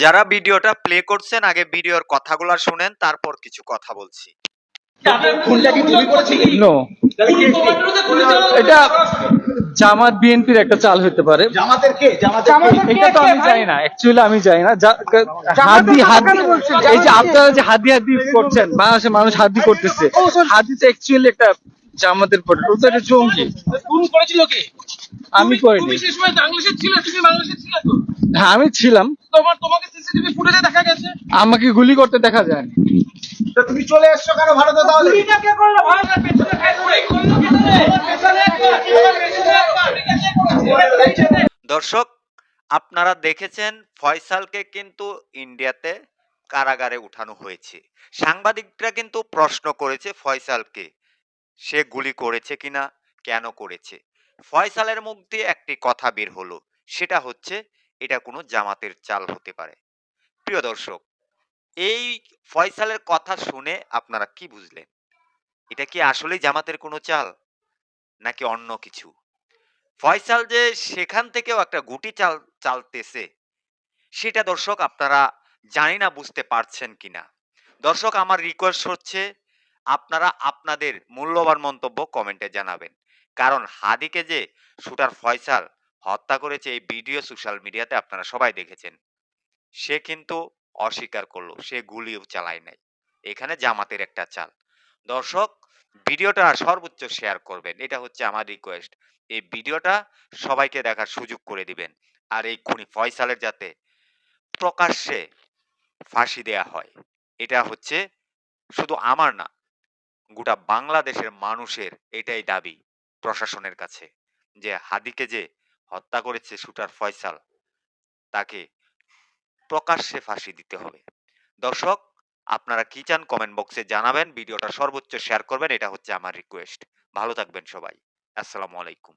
যারা ভিডিওটা প্লে করছেন আগে ভিডিওর কথাগুলো শুনেন, তারপর কিছু কথা বলছি। খুনটা কি তুমি করেছিলে? নো, এটা জামাত বিএনপির একটা চাল হতে পারে। জামাতের কে? এটা তো আমি জানি না, অ্যাকচুয়ালি আমি জানি না। হাদি হাদি, এই যে আপনারা যে হাদি হাদি করছেন, বাংলাদেশের মানুষ হাদি করতেছে, হাদি তো অ্যাকচুয়ালি একটা জামাতের প্রোডাক্ট, ওটা একটা জঙ্গি। খুন করেছিল কে? আমি করিনি। তুমি সেই সময় বাংলাদেশে ছিলে, তুমি বাংলাদেশে ছিলে তো? হ্যাঁ আমি ছিলাম। তোমাকে সিসিটিভি ফুটেজে দেখা গেছে। আমাকে গুলি করতে দেখা যায়নি। তো তুমি চলে এসছো কেন ভারতে তাহলে? গুলিটা কে করলো? ভারতের পেছনে কে করলো? পেছনে পেছনে দর্শক, আপনারা দেখেছেন ফয়সালকে কিন্তু ইন্ডিয়াতে কারাগারে উঠানো হয়েছে। সাংবাদিকরা কিন্তু প্রশ্ন করেছে ফয়সালকে, সে গুলি করেছে কিনা, কেন করেছে। ফয়সালের মুখ দিয়ে একটি কথা বের হলো, সেটা হচ্ছে এটা কোনো জামাতের চাল হতে পারে। প্রিয় দর্শক, এই ফয়সালের কথা শুনে আপনারা কি বুঝলেন? এটা কি আসলেই জামাতের কোনো চাল, নাকি অন্য কিছু? ফয়সাল যে সেখান থেকেও একটা গুটি চালতেছে, সেটা দর্শক আপনারা জানি না বুঝতে পারছেন কিনা। দর্শক, আমার রিকোয়েস্ট হচ্ছে আপনারা আপনাদের মূল্যবান মন্তব্য কমেন্টে জানাবেন। কারণ হাদিকে যে শুটার ফয়সাল হত্যা করেছে, এই ভিডিও সোশ্যাল মিডিয়াতে আপনারা সবাই দেখেছেন। সে কিন্তু অস্বীকার করলো, সে গুলিও চালায় নাই। এখানে জামাতের একটা চাল। দর্শক, ভিডিওটা সর্বোচ্চ শেয়ার করবেন, এটা হচ্ছে আমার রিকোয়েস্ট। এই ভিডিওটা সবাইকে দেখার সুযোগ করে দিবেন। আর এই খুনি ফয়সালের যাতে প্রকাশ্যে ফাঁসি দেয়া হয়, এটা হচ্ছে শুধু আমার না, গোটা বাংলাদেশের মানুষের এটাই দাবি প্রশাসনের কাছে, যে হাদিকে যে হত্যা করেছে শুটার ফয়সাল, তাকে প্রকাশ্যে ফাঁসি দিতে হবে। দর্শক, আপনারা কি চান কমেন্ট বক্সে জানাবেন, ভিডিওটা সর্বোচ্চ শেয়ার করবেন, এটা হচ্ছে আমার রিকোয়েস্ট। ভালো থাকবেন সবাই। আসসালামু আলাইকুম।